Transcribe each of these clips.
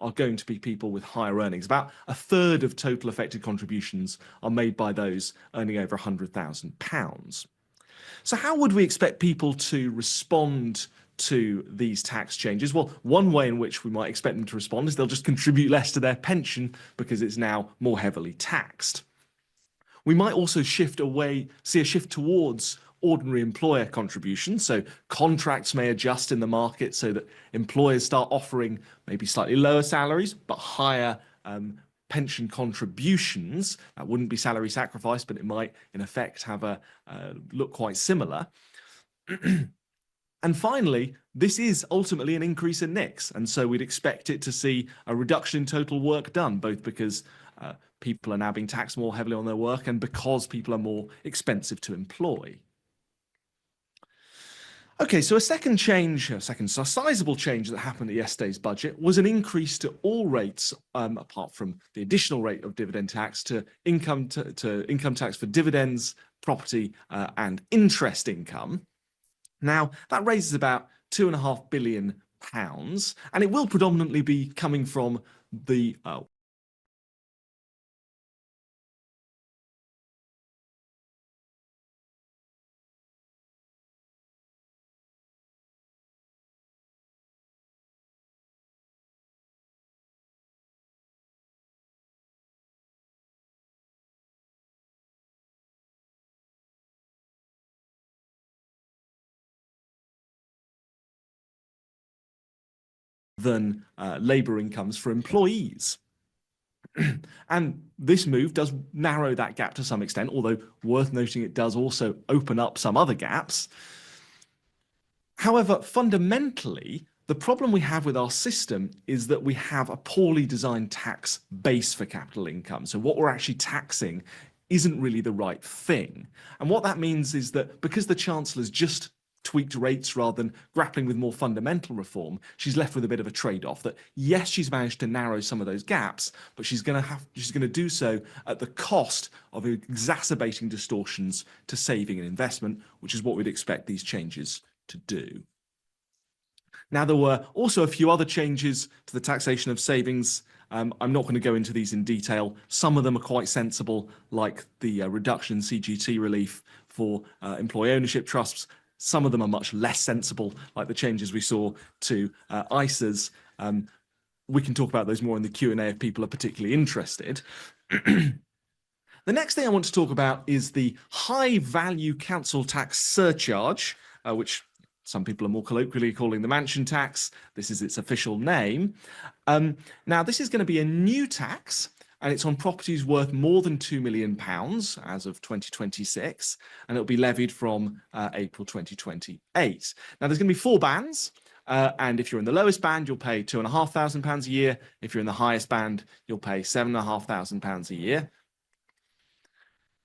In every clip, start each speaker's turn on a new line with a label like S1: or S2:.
S1: are going to be people with higher earnings. About a third of total affected contributions are made by those earning over £100,000. So how would we expect people to respond to these tax changes? Well, one way in which we might expect them to respond is they'll just contribute less to their pension because it's now more heavily taxed. We might also see a shift towards ordinary employer contributions. So contracts may adjust in the market so that employers start offering maybe slightly lower salaries, but higher pension contributions. That wouldn't be salary sacrifice, but it might in effect have a look quite similar. And finally, this is ultimately an increase in NICs. And so we'd expect it to see a reduction in total work done, both because people are now being taxed more heavily on their work and because people are more expensive to employ. Okay, so a second sizable change that happened at yesterday's budget was an increase to all rates, apart from the additional rate of dividend tax, to income tax for dividends, property, and interest income. Now, that raises about £2.5 billion, and it will predominantly be coming from the than labour incomes for employees. And this move does narrow that gap to some extent, although worth noting it does also open up some other gaps. However, fundamentally, the problem we have with our system is that we have a poorly designed tax base for capital income. So what we're actually taxing isn't really the right thing. And what that means is that because the Chancellor's just tweaked rates rather than grappling with more fundamental reform, she's left with a bit of a trade-off that, yes, she's managed to narrow some of those gaps, but she's going to do so at the cost of exacerbating distortions to saving and investment, which is what we'd expect these changes to do. Now, there were also a few other changes to the taxation of savings. I'm not going to go into these in detail. Some of them are quite sensible, like the reduction in CGT relief for employee ownership trusts. Some of them are much less sensible, like the changes we saw to ISAs. We can talk about those more in the Q&A if people are particularly interested. The next thing I want to talk about is the high value council tax surcharge, which some people are more colloquially calling the mansion tax. This is its official name. Now, this is going to be a new tax, and it's on properties worth more than £2 million as of 2026, and it'll be levied from April 2028. Now, there's going to be 4 bands, and if you're in the lowest band, you'll pay £2,500 a year. If you're in the highest band, you'll pay £7,500 a year.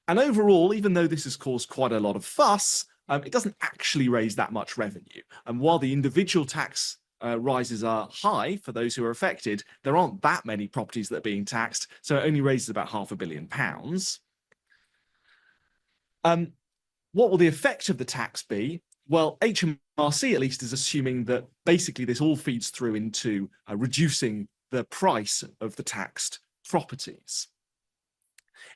S1: And overall, even though this has caused quite a lot of fuss, it doesn't actually raise that much revenue. And while the individual tax rises are high for those who are affected, there aren't that many properties that are being taxed, so it only raises about £500 million. What will the effect of the tax be? Well, HMRC at least is assuming that basically this all feeds through into reducing the price of the taxed properties.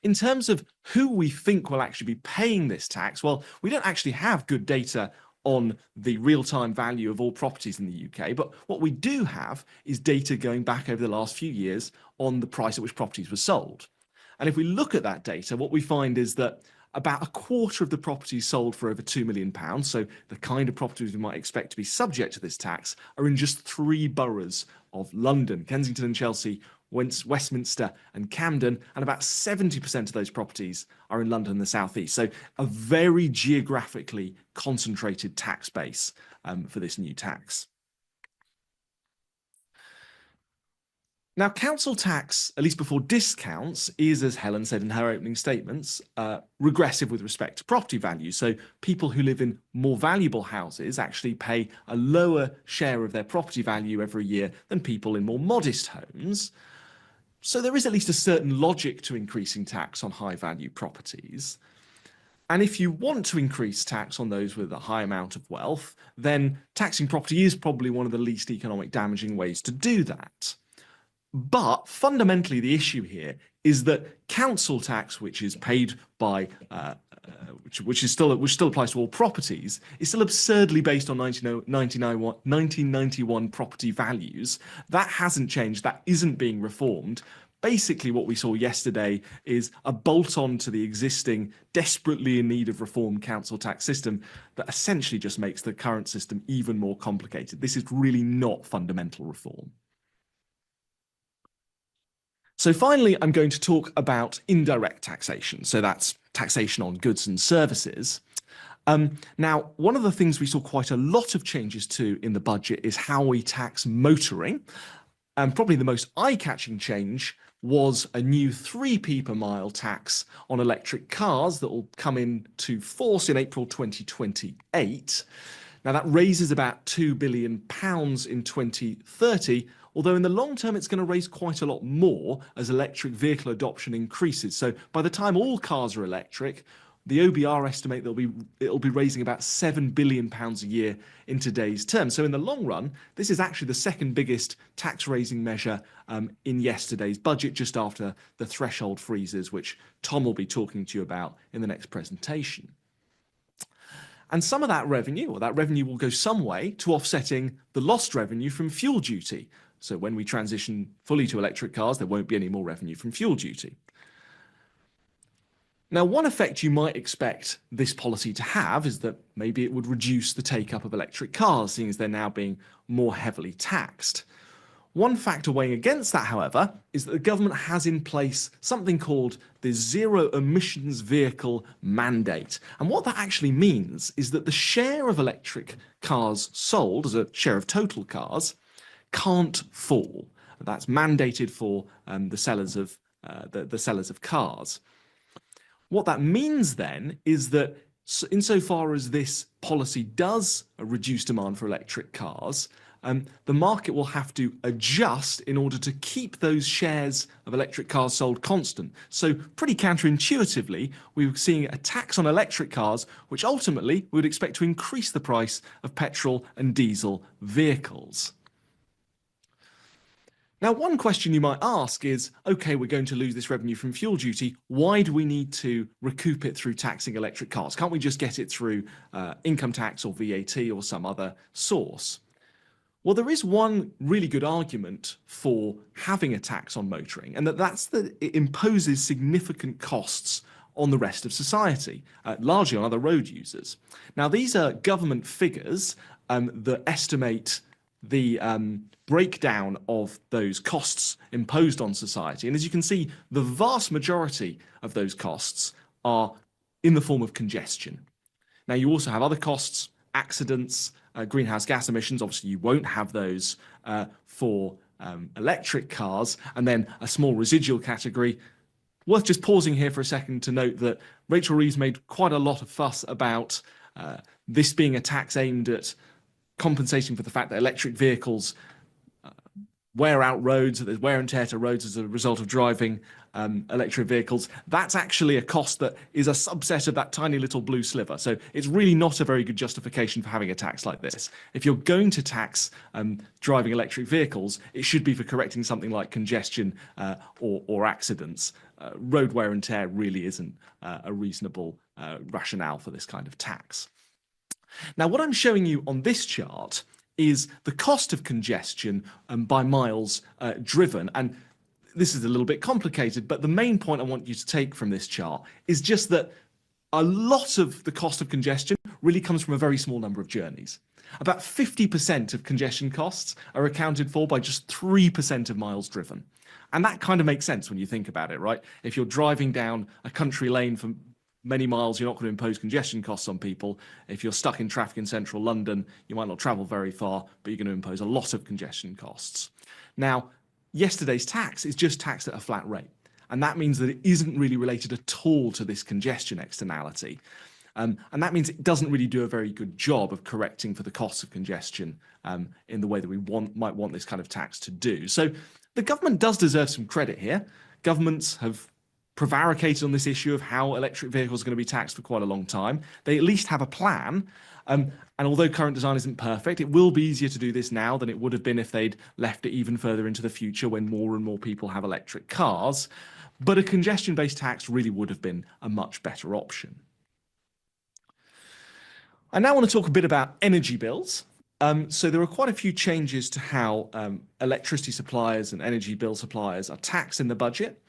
S1: In terms of who we think will actually be paying this tax, well, we don't actually have good data on the real-time value of all properties in the UK, but what we do have is data going back over the last few years on the price at which properties were sold. And if we look at that data, what we find is that about a quarter of the properties sold for over £2 million, so the kind of properties we might expect to be subject to this tax, are in just 3 boroughs of London: Kensington and Chelsea, Westminster and Camden, and about 70% of those properties are in London and the South East. So a very geographically concentrated tax base for this new tax. Now, council tax, at least before discounts, is, as Helen said in her opening statements, regressive with respect to property value. So people who live in more valuable houses actually pay a lower share of their property value every year than people in more modest homes. So there is at least a certain logic to increasing tax on high value properties. And if you want to increase tax on those with a high amount of wealth, then taxing property is probably one of the least economic damaging ways to do that. But fundamentally, the issue here is that council tax, which is paid by which still applies to all properties, is still absurdly based on 1991 property values. That hasn't changed. That isn't being reformed. Basically, what we saw yesterday is a bolt-on to the existing, desperately in need of reform council tax system that essentially just makes the current system even more complicated. This is really not fundamental reform. So finally, I'm going to talk about indirect taxation. So that's taxation on goods and services. Now, one of the things we saw quite a lot of changes to in the budget is how we tax motoring. And probably the most eye-catching change was a new 3p per mile tax on electric cars that will come into force in April 2028. Now, that raises about £2 billion in 2030, although in the long term, it's going to raise quite a lot more as electric vehicle adoption increases. So by the time all cars are electric, the OBR estimate it'll be raising about £7 billion a year in today's terms. So in the long run, this is actually the second biggest tax raising measure in yesterday's budget, just after the threshold freezes, which Tom will be talking to you about in the next presentation. And some of that revenue will go some way to offsetting the lost revenue from fuel duty. So when we transition fully to electric cars, there won't be any more revenue from fuel duty. Now, one effect you might expect this policy to have is that maybe it would reduce the take-up of electric cars, seeing as they're now being more heavily taxed. One factor weighing against that, however, is that the government has in place something called the Zero Emissions Vehicle Mandate. And what that actually means is that the share of electric cars sold as a share of total cars can't fall. That's mandated for the sellers of cars. What that means then is that insofar as this policy does reduce demand for electric cars, the market will have to adjust in order to keep those shares of electric cars sold constant. So pretty counterintuitively, we're seeing a tax on electric cars, which ultimately we would expect to increase the price of petrol and diesel vehicles. Now, one question you might ask is, okay, we're going to lose this revenue from fuel duty. Why do we need to recoup it through taxing electric cars? Can't we just get it through income tax or VAT or some other source? Well, there is one really good argument for having a tax on motoring, and that's that it imposes significant costs on the rest of society, largely on other road users. Now, these are government figures that estimate the breakdown of those costs imposed on society. And as you can see, the vast majority of those costs are in the form of congestion. Now, you also have other costs, accidents, greenhouse gas emissions. Obviously, you won't have those for electric cars. And then a small residual category. Worth just pausing here for a second to note that Rachel Reeves made quite a lot of fuss about this being a tax aimed at compensating for the fact that electric vehicles wear out roads, that there's wear and tear to roads as a result of driving electric vehicles. That's actually a cost that is a subset of that tiny little blue sliver. So it's really not a very good justification for having a tax like this. If you're going to tax driving electric vehicles, it should be for correcting something like congestion or accidents. Road wear and tear really isn't a reasonable rationale for this kind of tax. Now, what I'm showing you on this chart is the cost of congestion by miles driven. And this is a little bit complicated, but the main point I want you to take from this chart is just that a lot of the cost of congestion really comes from a very small number of journeys. About 50% of congestion costs are accounted for by just 3% of miles driven. And that kind of makes sense when you think about it, right? If you're driving down a country lane for many miles, you're not going to impose congestion costs on people. If you're stuck in traffic in central London, you might not travel very far, but you're going to impose a lot of congestion costs. Now, yesterday's tax is just taxed at a flat rate. And that means that it isn't really related at all to this congestion externality. And that means it doesn't really do a very good job of correcting for the costs of congestion in the way that we might want this kind of tax to do. So the government does deserve some credit here. Governments have prevaricated on this issue of how electric vehicles are going to be taxed for quite a long time. They at least have a plan. And although current design isn't perfect, it will be easier to do this now than it would have been if they'd left it even further into the future when more and more people have electric cars. But a congestion-based tax really would have been a much better option. I now want to talk a bit about energy bills. So there are quite a few changes to how electricity suppliers and energy bill suppliers are taxed in the budget.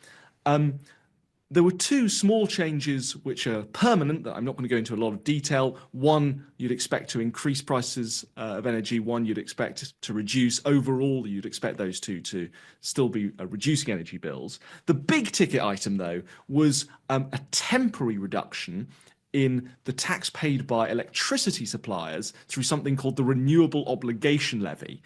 S1: There were two small changes which are permanent that I'm not going to go into a lot of detail. One, you'd expect to increase prices of energy. One, you'd expect to reduce. Overall, you'd expect those two to still be reducing energy bills. The big ticket item, though, was a temporary reduction in the tax paid by electricity suppliers through something called the Renewable Obligation Levy.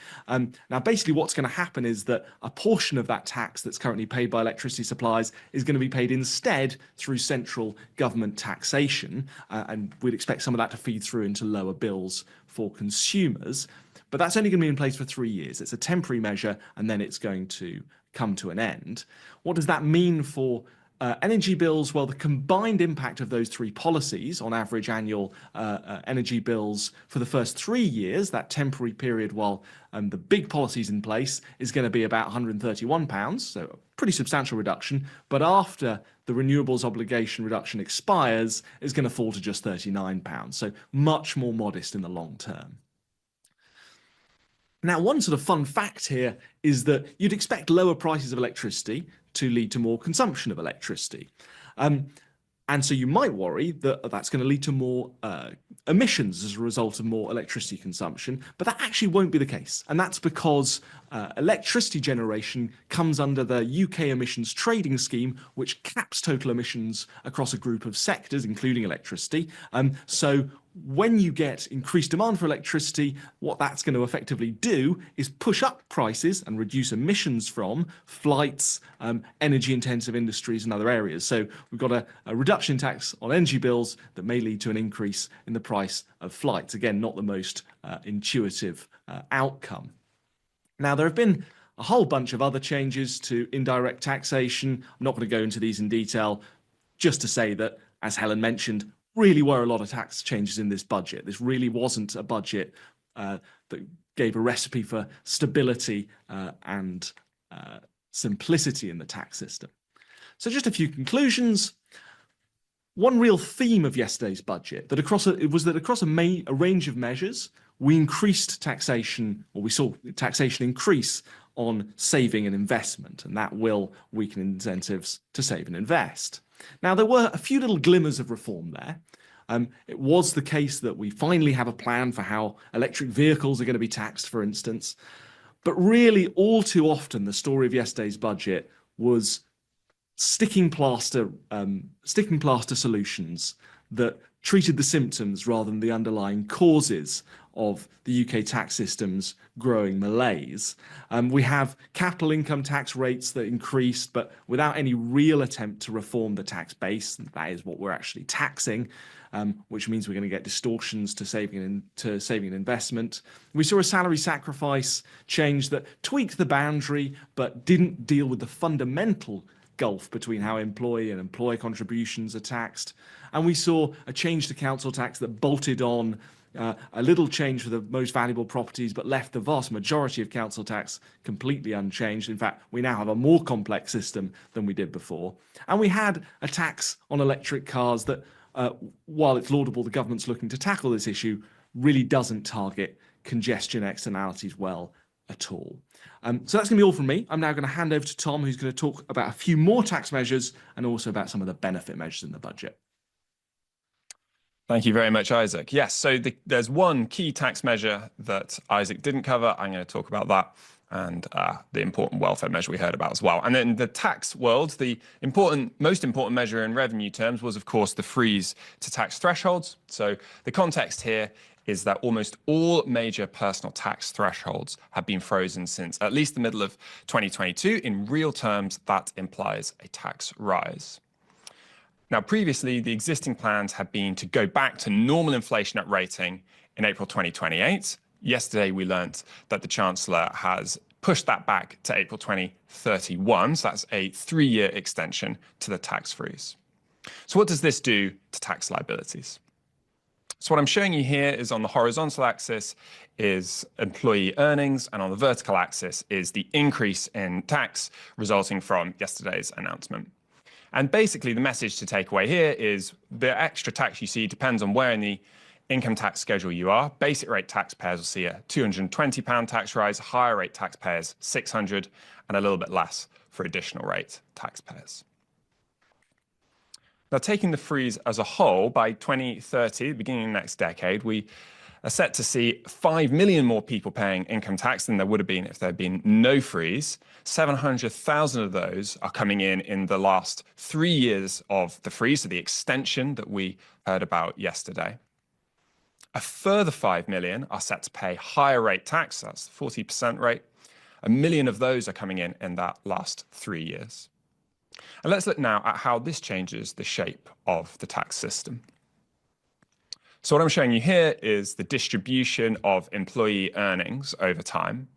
S1: Now, basically what's going to happen is that a portion of that tax that's currently paid by electricity suppliers is going to be paid instead through central government taxation, and we'd expect some of that to feed through into lower bills for consumers. But that's only going to be in place for 3 years. It's a temporary measure, and then it's going to come to an end. What does that mean for energy bills? Well, the combined impact of those three policies on average annual energy bills for the first 3 years, that temporary period while the big policy's in place, is going to be about £131, so a pretty substantial reduction. But after the renewables obligation reduction expires, it's going to fall to just £39, so much more modest in the long term. Now, one sort of fun fact here is that you'd expect lower prices of electricity to lead to more consumption of electricity. And so you might worry that that's going to lead to more emissions as a result of more electricity consumption, but that actually won't be the case. And that's because electricity generation comes under the UK emissions trading scheme, which caps total emissions across a group of sectors, including electricity. So when you get increased demand for electricity, what that's going to effectively do is push up prices and reduce emissions from flights, energy-intensive industries and other areas. So we've got a reduction in tax on energy bills that may lead to an increase in the price of flights. Again, not the most intuitive outcome. Now, there have been a whole bunch of other changes to indirect taxation. I'm not going to go into these in detail, just to say that, as Helen mentioned, really were a lot of tax changes in this budget. This really wasn't a budget that gave a recipe for stability and simplicity in the tax system. So just a few conclusions. One real theme of yesterday's budget was that across a range of measures, we increased taxation, or we saw taxation increase on saving and investment, and that will weaken incentives to save and invest. Now, there were a few little glimmers of reform there. It was the case that we finally have a plan for how electric vehicles are going to be taxed, for instance. But really, all too often, the story of yesterday's budget was sticking plaster solutions that treated the symptoms rather than the underlying causes of the UK tax system's growing malaise. We have capital income tax rates that increased, but without any real attempt to reform the tax base. That is what we're actually taxing, which means we're going to get distortions to saving and investment. We saw a salary sacrifice change that tweaked the boundary, but didn't deal with the fundamental gulf between how employee and employer contributions are taxed. And we saw a change to council tax that bolted on a little change for the most valuable properties, but left the vast majority of council tax completely unchanged. In fact, we now have a more complex system than we did before. And we had a tax on electric cars that, while it's laudable the government's looking to tackle this issue, really doesn't target congestion externalities well at all. So that's going to be all from me. I'm now going to hand over to Tom, who's going to talk about a few more tax measures and also about some of the benefit measures in the budget.
S2: Thank you very much, Isaac. Yes, so there's one key tax measure that Isaac didn't cover. I'm going to talk about that and the important welfare measure we heard about as well. And then the tax world, the most important measure in revenue terms was, of course, the freeze to tax thresholds. So the context here is that almost all major personal tax thresholds have been frozen since at least the middle of 2022. In real terms, that implies a tax rise. Now, previously, the existing plans had been to go back to normal inflation at rating in April 2028. Yesterday, we learnt that the Chancellor has pushed that back to April 2031. So that's a 3-year extension to the tax freeze. So what does this do to tax liabilities? So what I'm showing you here is on the horizontal axis is employee earnings, and on the vertical axis is the increase in tax resulting from yesterday's announcement. And basically the message to take away here is the extra tax you see depends on where in the income tax schedule you are. Basic rate taxpayers will see a £220 tax rise, higher rate taxpayers £600, and a little bit less for additional rate taxpayers. Now, taking the freeze as a whole, by 2030, the beginning of the next decade, we are set to see 5 million more people paying income tax than there would have been if there had been no freeze. 700,000 of those are coming in the last 3 years of the freeze, so the extension that we heard about yesterday. A further 5 million are set to pay higher rate tax, that's the 40% rate. 1 million of those are coming in that last 3 years. And let's look now at how this changes the shape of the tax system. So what I'm showing you here is the distribution of employee earnings over time.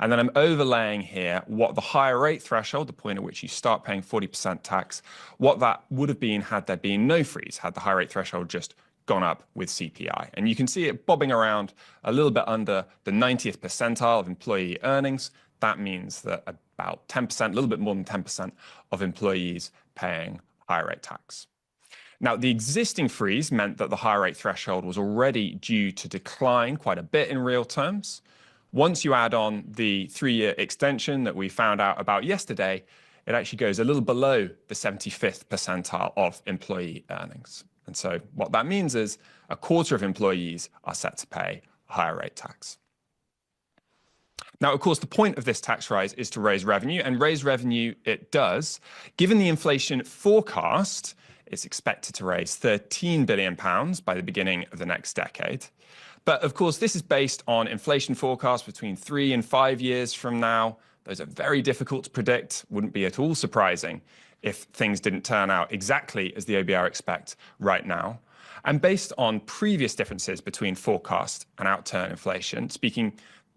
S2: And then I'm overlaying here what the higher rate threshold, the point at which you start paying 40% tax, what that would have been had there been no freeze, had the high rate threshold just gone up with CPI. And you can see it bobbing around a little bit under the 90th percentile of employee earnings. That means that about 10%, a little bit more than 10% of employees paying higher rate tax. Now, the existing freeze meant that the higher rate threshold was already due to decline quite a bit in real terms. Once you add on the 3-year extension that we found out about yesterday, it actually goes a little below the 75th percentile of employee earnings. And so what that means is a quarter of employees are set to pay higher rate tax. Now, of course, the point of this tax rise is to raise revenue, and raise revenue it does. Given the inflation forecast, it's expected to raise £13 billion by the beginning of the next decade. But of course, this is based on inflation forecasts between 3 and 5 years from now. Those are very difficult to predict. Wouldn't be at all surprising if things didn't turn out exactly as the OBR expect right now. And based on previous differences between forecast and outturn inflation, speaking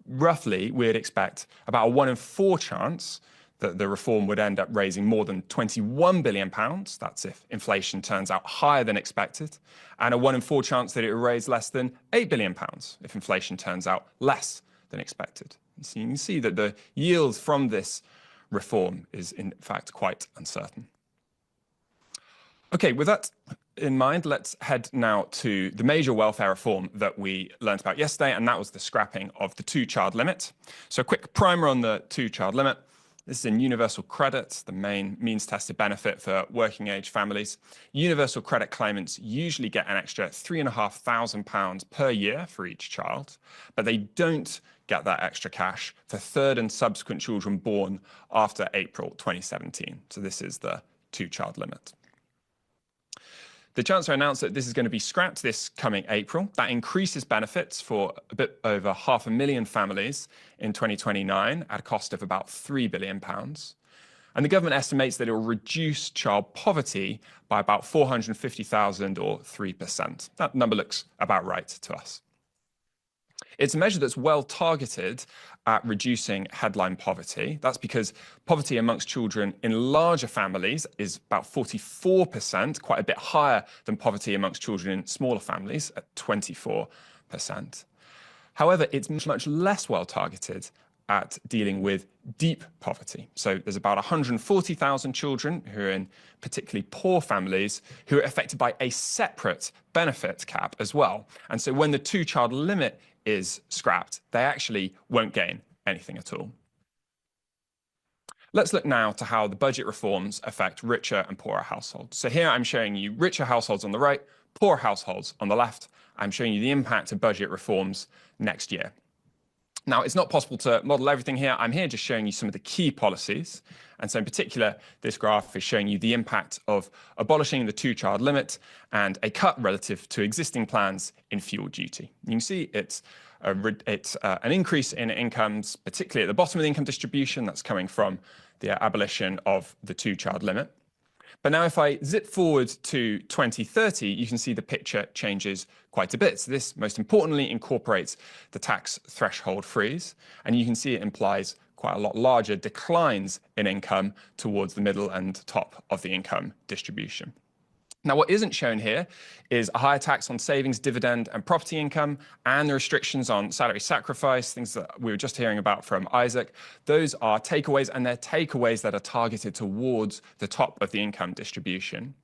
S2: roughly, we'd expect about a 1 in 4 chance that the reform would end up raising more than £21 billion. That's if inflation turns out higher than expected. And a 1 in 4 chance that it would raise less than £8 billion if inflation turns out less than expected. So you can see that the yield from this reform is in fact quite uncertain. Okay, with that in mind, let's head now to the major welfare reform that we learned about yesterday, and that was the scrapping of the 2-child limit. So a quick primer on the 2-child limit. This is in universal credit, the main means-tested benefit for working-age families. Universal credit claimants usually get an extra £3,500 per year for each child, but they don't get that extra cash for third and subsequent children born after April 2017. So this is the 2-child limit. The Chancellor announced that this is going to be scrapped this coming April. That increases benefits for a bit over 500,000 families in 2029 at a cost of about £3 billion. And the government estimates that it will reduce child poverty by about 450,000 or 3%. That number looks about right to us. It's a measure that's well targeted at reducing headline poverty. That's because poverty amongst children in larger families is about 44%, quite a bit higher than poverty amongst children in smaller families at 24%. However, it's much less well targeted at dealing with deep poverty. So there's about 140,000 children who are in particularly poor families who are affected by a separate benefit cap as well. And so when the 2-child limit is scrapped, they actually won't gain anything at all. Let's look now to how the budget reforms affect richer and poorer households. So here I'm showing you richer households on the right, poorer households on the left. I'm showing you the impact of budget reforms next year. Now, it's not possible to model everything here. I'm here just showing you some of the key policies. And so in particular, this graph is showing you the impact of abolishing the 2-child limit and a cut relative to existing plans in fuel duty. You can see it's an increase in incomes, particularly at the bottom of the income distribution. That's coming from the abolition of the 2-child limit. But now if I zip forward to 2030, you can see the picture changes quite a bit. So this, most importantly, incorporates the tax threshold freeze, and you can see it implies quite quite a lot larger declines in income towards the middle and top of the income distribution. Now, what isn't shown here is a higher tax on savings, dividend, and property income, and the restrictions on salary sacrifice, things that we were just hearing about from Isaac. Those are takeaways, and they're takeaways that are targeted towards the top of the income distribution.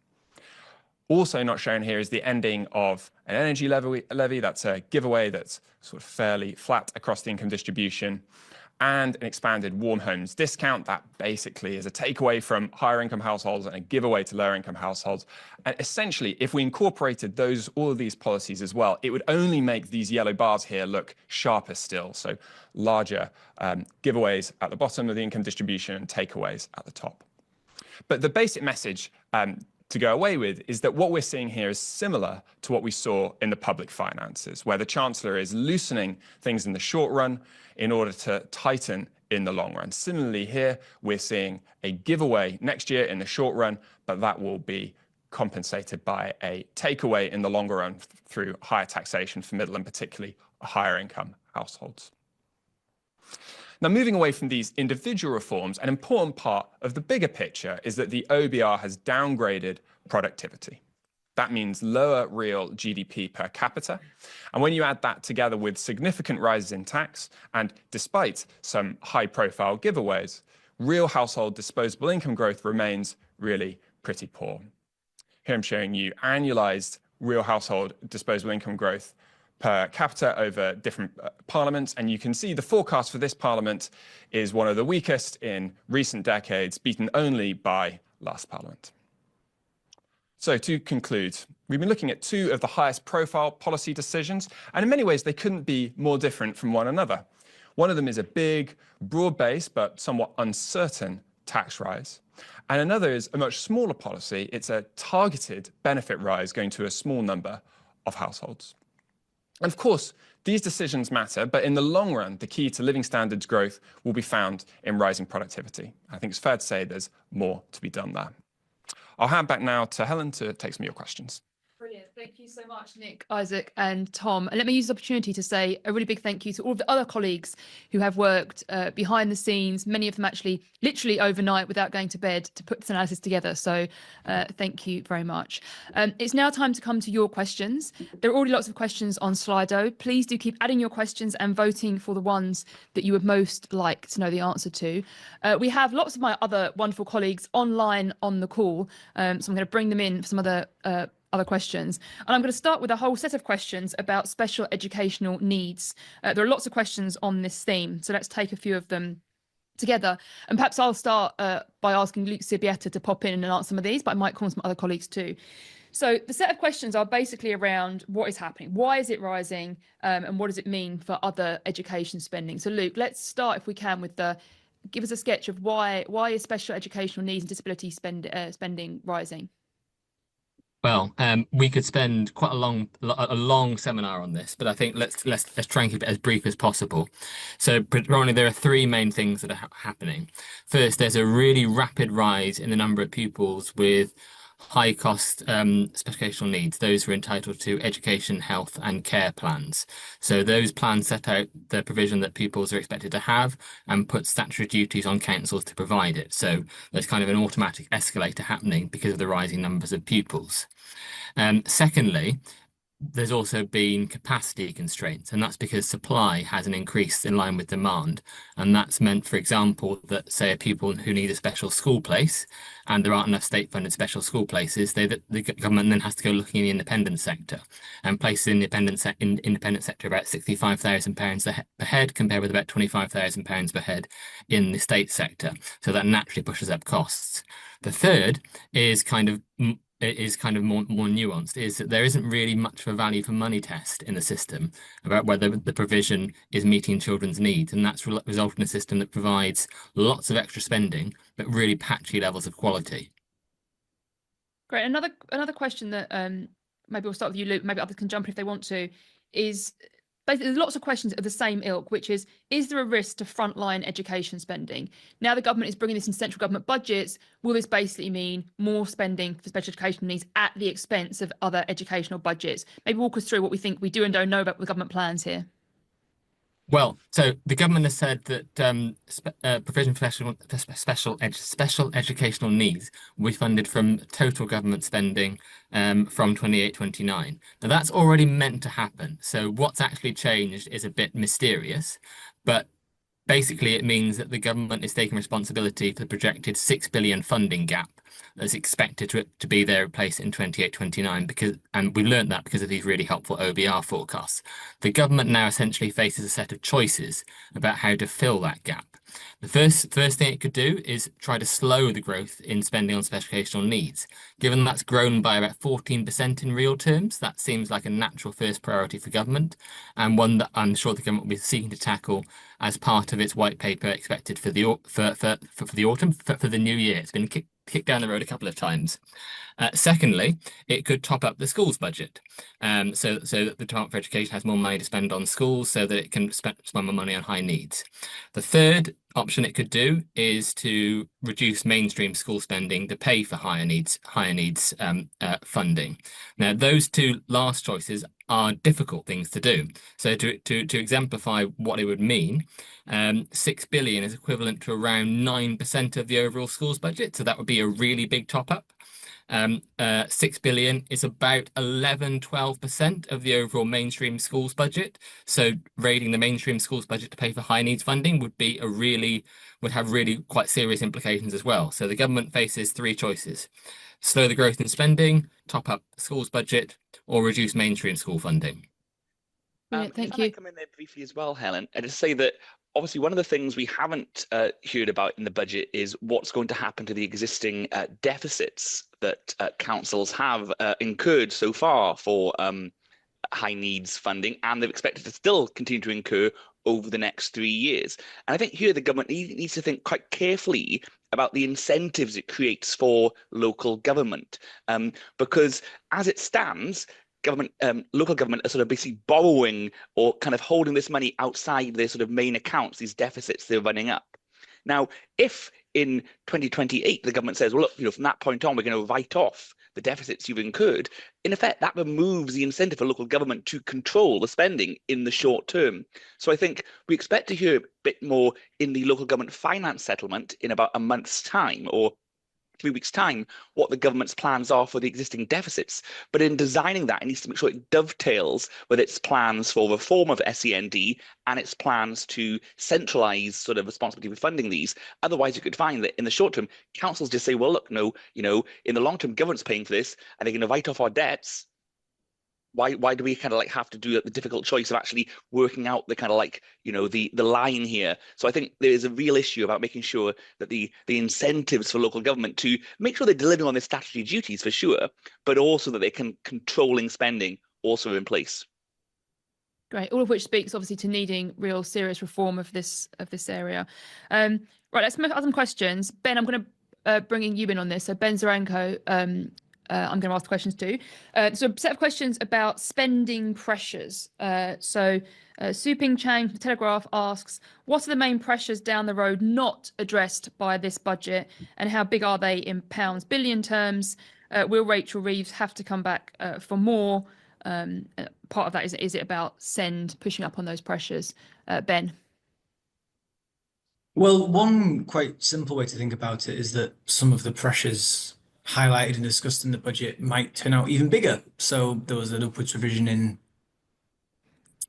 S2: Also not shown here is the ending of an energy levy. That's a giveaway that's sort of fairly flat across the income distribution, and an expanded warm homes discount that basically is a takeaway from higher income households and a giveaway to lower income households. And essentially, if we incorporated all of these policies as well, it would only make these yellow bars here look sharper still. So larger giveaways at the bottom of the income distribution and takeaways at the top. But the basic message to go away with is that what we're seeing here is similar to what we saw in the public finances, where the Chancellor is loosening things in the short run in order to tighten in the long run. Similarly here, we're seeing a giveaway next year in the short run, but that will be compensated by a takeaway in the longer run through higher taxation for middle and particularly higher income households. Now, moving away from these individual reforms, an important part of the bigger picture is that the OBR has downgraded productivity. That means lower real GDP per capita. And when you add that together with significant rises in tax, and despite some high-profile giveaways, real household disposable income growth remains really pretty poor. Here I'm showing you annualized real household disposable income growth per capita over different parliaments. And you can see the forecast for this parliament is one of the weakest in recent decades, beaten only by last parliament. So to conclude, we've been looking at two of the highest profile policy decisions, and in many ways, they couldn't be more different from one another. One of them is a big, broad-based, but somewhat uncertain tax rise. And another is a much smaller policy. It's a targeted benefit rise going to a small number of households. And of course, these decisions matter, but in the long run, the key to living standards growth will be found in rising productivity. I think it's fair to say there's more to be done there. I'll hand back now to Helen to take some of your questions.
S3: Brilliant. Thank you so much, Nick, Isaac and Tom. And let me use this opportunity to say a really big thank you to all of the other colleagues who have worked behind the scenes, many of them actually literally overnight without going to bed to put this analysis together. So thank you very much. It's now time to come to your questions. There are already lots of questions on Slido. Please do keep adding your questions and voting for the ones that you would most like to know the answer to. We have lots of my other wonderful colleagues online on the call. So I'm going to bring them in for some other questions. And I'm going to start with a whole set of questions about special educational needs. There are lots of questions on this theme, so let's take a few of them together. And perhaps I'll start by asking Luke Sibieta to pop in and answer some of these, but I might call some other colleagues too. So the set of questions are basically around what is happening, why is it rising, and what does it mean for other education spending? So Luke, let's start, if we can, with give us a sketch of why is special educational needs and disability spending rising?
S4: Well, we could spend quite a long seminar on this, but I think let's try and keep it as brief as possible. So, predominantly, there are three main things that are happening. First, there's a really rapid rise in the number of pupils with high cost special educational needs, those who are entitled to education, health and care plans. So those plans set out the provision that pupils are expected to have and put statutory duties on councils to provide it. So there's kind of an automatic escalator happening because of the rising numbers of pupils. Secondly, there's also been capacity constraints, and that's because supply hasn't increased in line with demand. And that's meant, for example, that, say, a pupil who needs a special school place and there aren't enough state-funded special school places, the government then has to go looking in the independent sector, and places in the independent sector about £65,000 per head compared with about £25,000 per head in the state sector. So that naturally pushes up costs. The third is kind of more nuanced, is that there isn't really much of a value for money test in the system about whether the provision is meeting children's needs. And that's resulted in a system that provides lots of extra spending, but really patchy levels of quality.
S3: Great. Another question that maybe we'll start with you, Luke, maybe others can jump in if they want to, is basically there's lots of questions of the same ilk, which is there a risk to frontline education spending? Now the government is bringing this in central government budgets. Will this basically mean more spending for special education needs at the expense of other educational budgets? Maybe walk us through what we think we do and don't know about the government plans here.
S4: Well, so the government has said that provision for special educational needs will be funded from total government spending from 28-29. Now that's already meant to happen. So what's actually changed is a bit mysterious, but basically, it means that the government is taking responsibility for the projected 6 billion funding gap that's expected to be there in place in 28-29 because, and we learned that because of these really helpful OBR forecasts. The government now essentially faces a set of choices about how to fill that gap. The first thing it could do is try to slow the growth in spending on special educational needs. Given that's grown by about 14% in real terms, that seems like a natural first priority for government, and one that I'm sure the government will be seeking to tackle as part of its white paper expected for the autumn for the new year. It's been kicked down the road a couple of times. Secondly, it could top up the schools budget, so that the Department for Education has more money to spend on schools, so that it can spend more money on high needs. The third option it could do is to reduce mainstream school spending to pay for higher needs funding. Now, those two last choices are difficult things to do. So to exemplify what it would mean, 6 billion is equivalent to around 9% of the overall schools budget. So that would be a really big top up. 6 billion is about 11-12% of the overall mainstream schools budget. So raiding the mainstream schools budget to pay for high needs funding would have really quite serious implications as well. So the government faces three choices: slow the growth in spending, top up the schools budget, or reduce mainstream school funding.
S3: Brilliant,
S5: If
S3: thank
S5: I
S3: you.
S5: might come in there briefly as well, Helen, and just say that obviously one of the things we haven't heard about in the budget is what's going to happen to the existing deficits that councils have incurred so far for high needs funding, and they're expected to still continue to incur over the next 3 years. And I think here the government needs to think quite carefully about the incentives it creates for local government, because as it stands, local government are sort of basically borrowing or kind of holding this money outside their sort of main accounts, these deficits they're running up. Now, if in 2028 the government says, well, look, from that point on, we're going to write off the deficits you've incurred, in effect, that removes the incentive for local government to control the spending in the short term. So I think we expect to hear a bit more in the local government finance settlement in about a month's time, or 3 weeks' time, what the government's plans are for the existing deficits. But in designing that, it needs to make sure it dovetails with its plans for reform of SEND and its plans to centralise sort of responsibility for funding these. Otherwise, you could find that in the short term, councils just say, well, look, no, in the long term, government's paying for this, and they're going to write off our debts. Why do we kind of like have to do the difficult choice of actually working out the kind of like the line here? So I think there is a real issue about making sure that the incentives for local government to make sure they're delivering on their statutory duties for sure, but also that they can controlling spending also in place.
S3: Great, all of which speaks obviously to needing real serious reform of this area. Right, let's move on some questions. Ben, I'm going to bring you in on this. So Ben Zaranko, I'm going to ask the questions too. So a set of questions about spending pressures. Su Ping Chang from the Telegraph asks, what are the main pressures down the road not addressed by this budget, and how big are they in pounds billion terms? Will Rachel Reeves have to come back for more? Part of that is it about SEND pushing up on those pressures? Ben?
S6: Well, one quite simple way to think about it is that some of the pressures highlighted and discussed in the budget might turn out even bigger. So there was an upwards revision in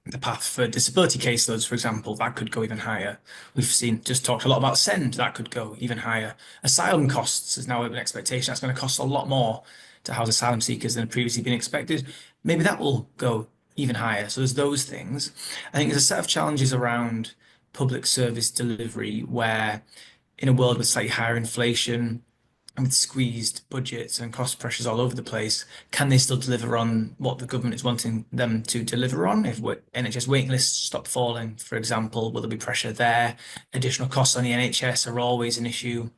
S6: the path for disability caseloads, for example, that could go even higher. We've just talked a lot about SEND, that could go even higher. Asylum costs is now an expectation. That's going to cost a lot more to house asylum seekers than had previously been expected. Maybe that will go even higher. So there's those things. I think there's a set of challenges around public service delivery where in a world with slightly higher inflation, and with squeezed budgets and cost pressures all over the place, can they still deliver on what the government is wanting them to deliver on? If NHS waiting lists stop falling, for example, will there be pressure there? Additional costs on the NHS are always an issue.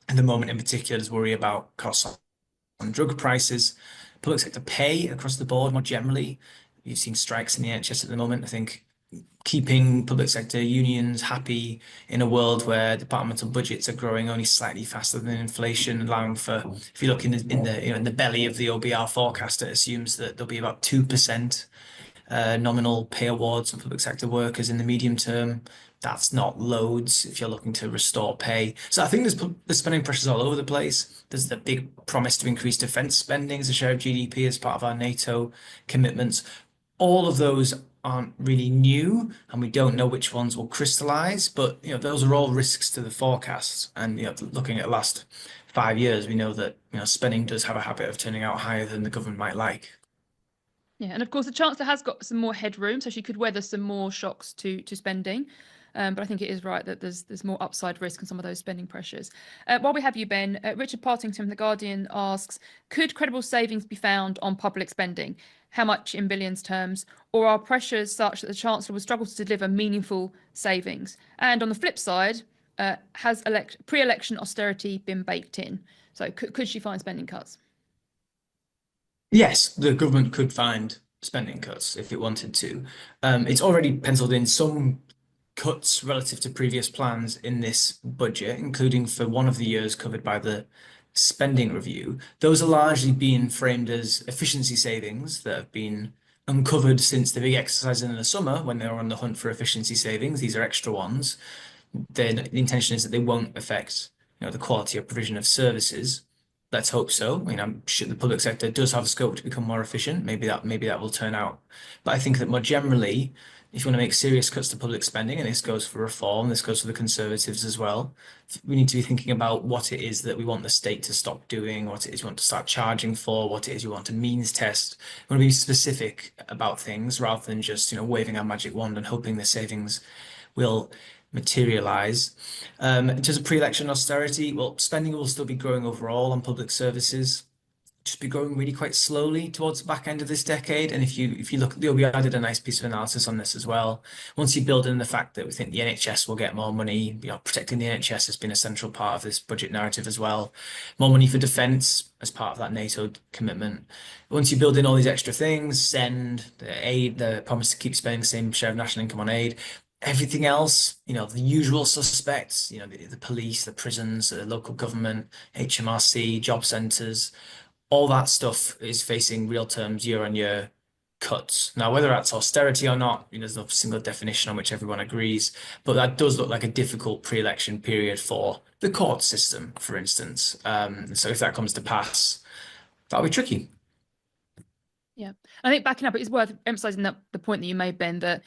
S6: At the moment in particular, there's worry about costs on drug prices, public sector pay across the board more generally. You've seen strikes in the NHS at the moment. I think keeping public sector unions happy in a world where departmental budgets are growing only slightly faster than inflation, allowing for, if you look in the belly of the OBR forecast, it assumes that there'll be about 2% nominal pay awards on public sector workers in the medium term. That's not loads if you're looking to restore pay. So I think there's spending pressures all over the place. There's the big promise to increase defense spending as a share of GDP as part of our NATO commitments. All of those aren't really new, and we don't know which ones will crystallize. But those are all risks to the forecasts. And looking at the last 5 years, we know that spending does have a habit of turning out higher than the government might like.
S3: Yeah, and of course the Chancellor has got some more headroom, so she could weather some more shocks to spending. But I think it is right that there's more upside risk in some of those spending pressures. While we have you, Ben, Richard Partington from The Guardian asks, could credible savings be found on public spending? How much in billions terms? Or are pressures such that the Chancellor will struggle to deliver meaningful savings? And on the flip side, has pre-election austerity been baked in? So could she find spending cuts?
S6: Yes, the government could find spending cuts if it wanted to. It's already penciled in some cuts relative to previous plans in this budget, including for one of the years covered by the spending review. Those are largely being framed as efficiency savings that have been uncovered since the big exercise in the summer when they were on the hunt for efficiency savings. These are extra ones. The intention is that they won't affect the quality of provision of services. Let's hope so. I'm sure the public sector does have scope to become more efficient. Maybe that will turn out. But I think that more generally, if you want to make serious cuts to public spending, and this goes for reform, this goes for the Conservatives as well, we need to be thinking about what it is that we want the state to stop doing, what it is we want to start charging for, what it is we want to means test. We want to be specific about things rather than just waving our magic wand and hoping the savings will materialize. In terms of pre-election austerity, well, spending will still be growing overall on public services, just be growing really quite slowly towards the back end of this decade. And if you look, we added a nice piece of analysis on this as well. Once you build in the fact that we think the NHS will get more money, protecting the NHS has been a central part of this budget narrative as well. More money for defence as part of that NATO commitment. Once you build in all these extra things, send the aid, the promise to keep spending the same share of national income on aid, everything else, the usual suspects, the police, the prisons, the local government, HMRC, job centres, all that stuff is facing real terms year-on-year cuts. Now, whether that's austerity or not, there's no single definition on which everyone agrees, but that does look like a difficult pre-election period for the court system, for instance. So if that comes to pass, that'll be tricky.
S3: Yeah, I think backing up, it's worth emphasising that the point that you made, Ben, that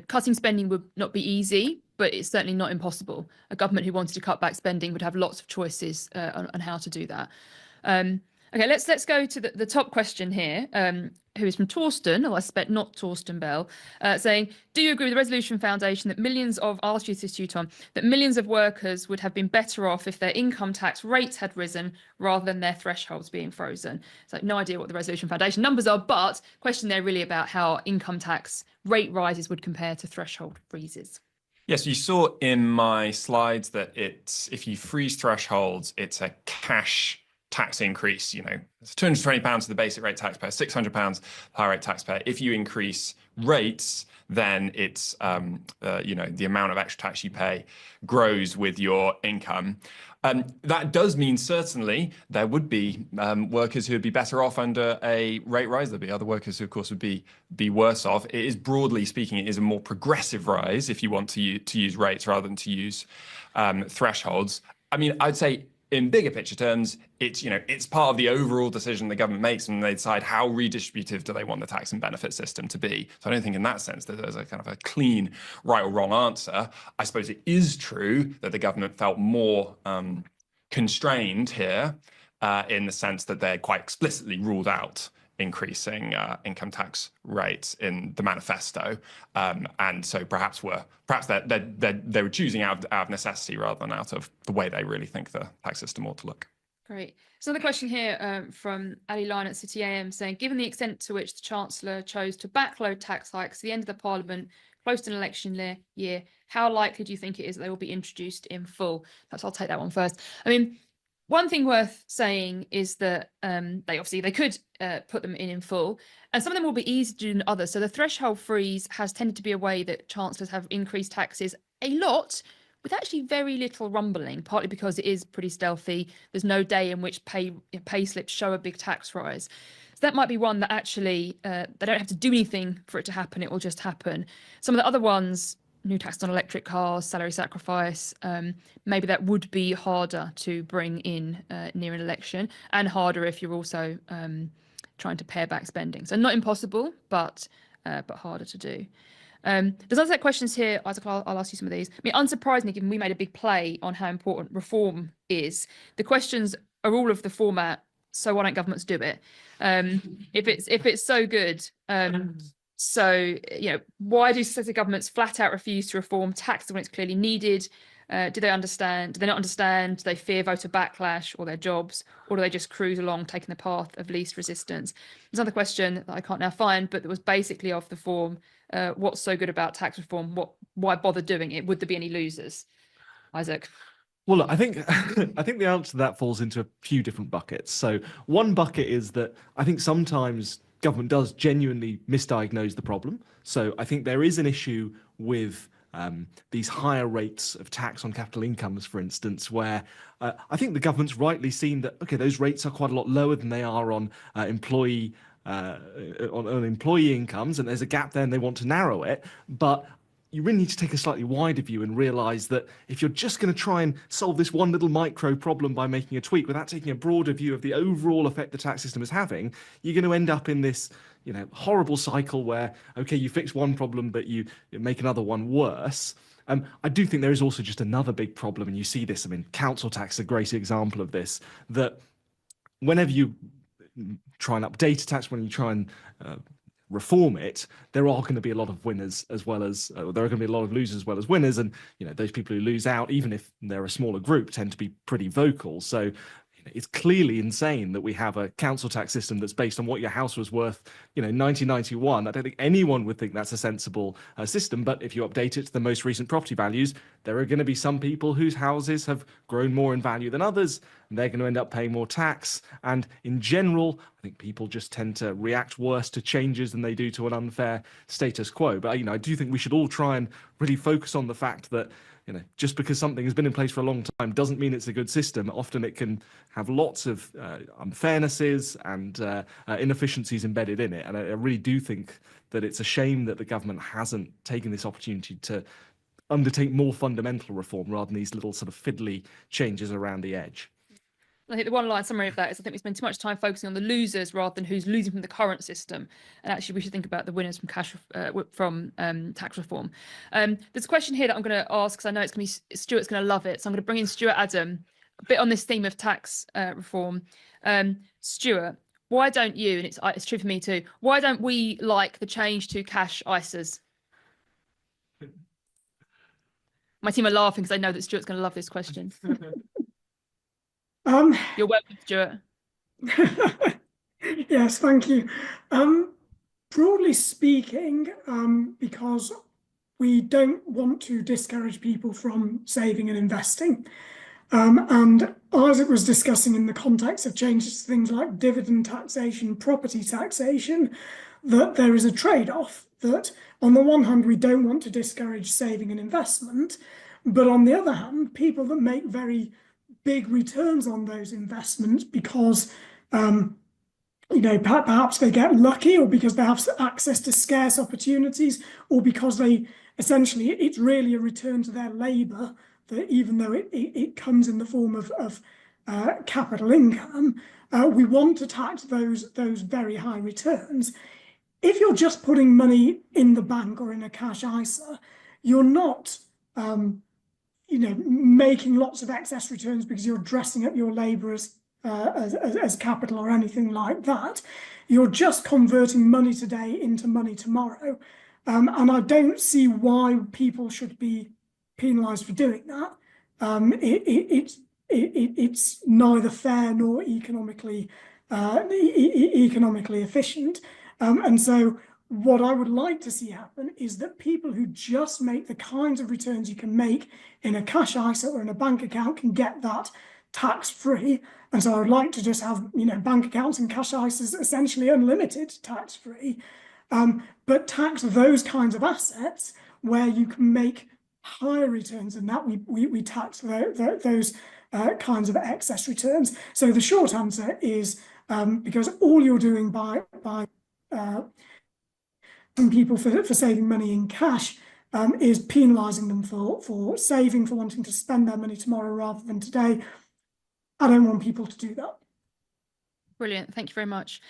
S3: cutting spending would not be easy, but it's certainly not impossible. A government who wanted to cut back spending would have lots of choices on how to do that. Okay, let's go to the top question here, who is from Torsten, or I suspect not Torsten Bell, saying, do you agree with the Resolution Foundation that I'll ask you this to you, Tom, that millions of workers would have been better off if their income tax rates had risen rather than their thresholds being frozen? So no idea what the Resolution Foundation numbers are, but question there really about how income tax rate rises would compare to threshold freezes.
S2: Yes, you saw in my slides that if you freeze thresholds, it's a cash tax increase. It's £220 to the basic rate taxpayer, £600 high rate taxpayer. If you increase rates, then it's the amount of extra tax you pay grows with your income. That does mean certainly there would be workers who would be better off under a rate rise. There'd be other workers who, of course, would be worse off. It is, broadly speaking, it is a more progressive rise if you want to use rates rather than to use thresholds. I mean, I'd say in bigger picture terms, it's part of the overall decision the government makes when they decide how redistributive do they want the tax and benefit system to be. So I don't think in that sense that there's a kind of a clean right or wrong answer. I suppose it is true that the government felt more constrained here in the sense that they quite explicitly ruled out increasing income tax rates in the manifesto, and so perhaps they were choosing out of necessity rather than out of the way they really think the tax system ought to look.
S3: Great. So another question here from Ali Line at City AM saying, given the extent to which the Chancellor chose to backload tax hikes at the end of the Parliament, close to an election year, how likely do you think it is that they will be introduced in full? Perhaps I'll take that one first. I mean, one thing worth saying is that they could put them in full, and some of them will be easier to do than others. So the threshold freeze has tended to be a way that chancellors have increased taxes a lot with actually very little rumbling, partly because it is pretty stealthy. There's no day in which pay slips show a big tax rise. So that might be one that actually they don't have to do anything for it to happen. It will just happen. Some of the other ones, new tax on electric cars, salary sacrifice, maybe that would be harder to bring in near an election, and harder if you're also trying to pare back spending. So not impossible, but harder to do. There's other questions here, Isaac. I'll ask you some of these. I mean, unsurprisingly, given we made a big play on how important reform is, the questions are all of the format, so why don't governments do it? If it's so good, so why do successive governments flat out refuse to reform tax when it's clearly needed? Do they understand? Do they not understand? Do they fear voter backlash or their jobs, or do they just cruise along, taking the path of least resistance? There's another question that I can't now find, but that was basically of the form: what's so good about tax reform? Why bother doing it? Would there be any losers? Isaac.
S1: Well, look, I think the answer to that falls into a few different buckets. So one bucket is that I think sometimes government does genuinely misdiagnose the problem. So I think there is an issue with these higher rates of tax on capital incomes, for instance, where I think the government's rightly seen that, okay, those rates are quite a lot lower than they are on employee incomes, and there's a gap there and they want to narrow it. But you really need to take a slightly wider view and realize that if you're just going to try and solve this one little micro problem by making a tweak without taking a broader view of the overall effect the tax system is having, you're going to end up in this horrible cycle where, okay, you fix one problem, but you make another one worse. I do think there is also just another big problem, and you see this, I mean, council tax is a great example of this, that whenever you try and update a tax, when you try and reform it, there are going to be a lot of winners as well as there are going to be a lot of losers as well as winners, and those people who lose out, even if they're a smaller group, tend to be pretty vocal. So it's clearly insane that we have a council tax system that's based on what your house was worth, 1991. I don't think anyone would think that's a sensible system. But if you update it to the most recent property values, there are going to be some people whose houses have grown more in value than others, and they're going to end up paying more tax. And in general, I think people just tend to react worse to changes than they do to an unfair status quo. But I do think we should all try and really focus on the fact that just because something has been in place for a long time doesn't mean it's a good system. Often it can have lots of unfairnesses and inefficiencies embedded in it. And I really do think that it's a shame that the government hasn't taken this opportunity to undertake more fundamental reform rather than these little sort of fiddly changes around the edge.
S3: I think the one line summary of that is I think we spend too much time focusing on the losers rather than who's losing from the current system. And actually, we should think about the winners from tax reform. There's a question here that I'm going to ask because I know Stuart's going to love it. So I'm going to bring in Stuart Adam a bit on this theme of tax reform. Stuart, why don't you, and it's true for me too, why don't we like the change to cash ISAs? My team are laughing because they know that Stuart's going to love this question. You're welcome, Stuart.
S7: Yes, thank you. Broadly speaking, because we don't want to discourage people from saving and investing. And Isaac was discussing in the context of changes to things like dividend taxation, property taxation, that there is a trade-off, that on the one hand, we don't want to discourage saving and investment, but on the other hand, people that make very big returns on those investments because perhaps they get lucky, or because they have access to scarce opportunities, or because they essentially it's really a return to their labor, that even though it comes in the form of capital income, we want to tax those very high returns. If you're just putting money in the bank or in a cash ISA, you're not making lots of excess returns because you're dressing up your labor as capital or anything like that. You're just converting money today into money tomorrow. And I don't see why people should be penalized for doing that. It's neither fair nor economically efficient. And so what I would like to see happen is that people who just make the kinds of returns you can make in a cash ISA or in a bank account can get that tax-free. And so I would like to just have, bank accounts and cash ISAs essentially unlimited tax-free, but tax those kinds of assets where you can make higher returns than that. We tax those kinds of excess returns. So the short answer is because all you're doing by people for saving money in cash is penalising them for saving, for wanting to spend their money tomorrow rather than today. I don't want people to do that.
S3: Brilliant. Thank you very much.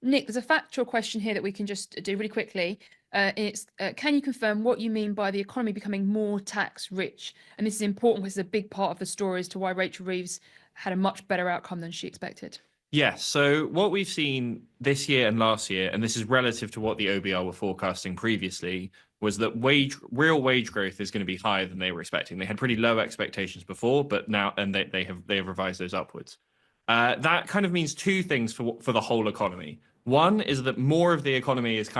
S3: Nick, there's a factual question here that we can just do really quickly. Can you confirm what you mean by the economy becoming more tax rich? And this is important because it's a big part of the story as to why Rachel Reeves had a much better outcome than she expected.
S8: Yes. So what we've seen this year and last year, and this is relative to what the OBR were forecasting previously, was that real wage growth is going to be higher than they were expecting. They had pretty low expectations before, but now, and they have revised those upwards. That kind of means two things for the whole economy. One is that more of the economy is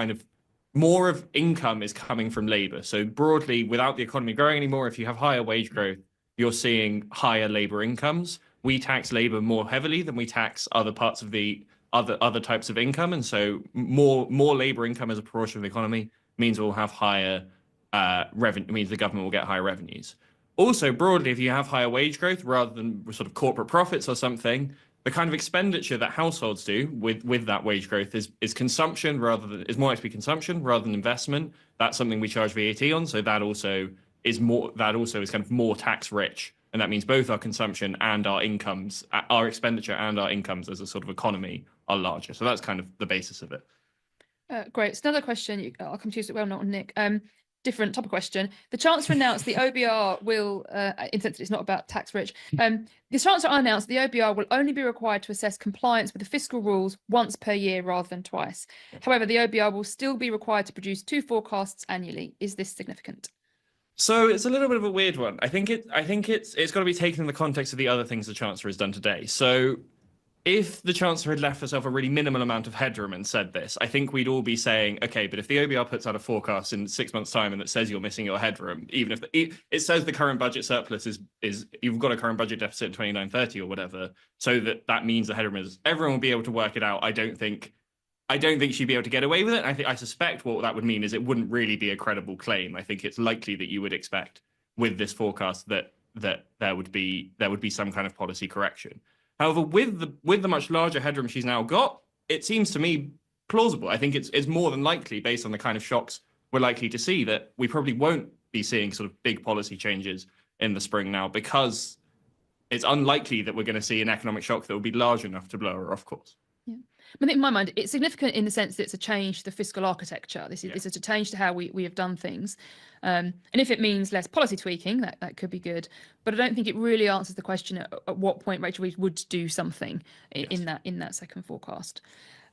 S8: more of income is coming from labor. So broadly, without the economy growing anymore, if you have higher wage growth, you're seeing higher labor incomes. We tax labor more heavily than we tax other parts of the other types of income, and so more labor income as a proportion of the economy means we'll have higher revenue. Means the government will get higher revenues. Also, broadly, if you have higher wage growth rather than sort of corporate profits or something, the kind of expenditure that households do with that wage growth is consumption is more likely to be consumption rather than investment. That's something we charge VAT on, so that also is kind of more tax rich. And that means both our consumption and our incomes, our expenditure and our incomes as a sort of economy are larger. So that's kind of the basis of it.
S3: Great. So another question, I'll come to you as well, not Nick. Different type of question. The Chancellor announced the OBR will, incidentally, it's not about tax rich. The Chancellor announced the OBR will only be required to assess compliance with the fiscal rules once per year rather than twice. However, the OBR will still be required to produce 2 forecasts annually. Is this significant?
S8: So it's a little bit of a weird one. I think it's got to be taken in the context of the other things the Chancellor has done today. So if the Chancellor had left herself a really minimal amount of headroom and said this, I think we'd all be saying, okay, but if the OBR puts out a forecast in 6 months' time and that says you're missing your headroom, even if it says the current budget surplus is you've got a current budget deficit in 29-30 or whatever, so that means the headroom is, everyone will be able to work it out. I don't think she'd be able to get away with it. I suspect what that would mean is it wouldn't really be a credible claim. I think it's likely that you would expect with this forecast that there would be some kind of policy correction. However, with the much larger headroom she's now got, it seems to me plausible. I think it's more than likely, based on the kind of shocks we're likely to see, that we probably won't be seeing sort of big policy changes in the spring now, because it's unlikely that we're going to see an economic shock that will be large enough to blow her off course.
S3: Yeah. I think in my mind, it's significant in the sense that it's a change to the fiscal architecture. This is a change to how we have done things. And if it means less policy tweaking, that could be good. But I don't think it really answers the question at what point Rachel Reeves would do something in that second forecast.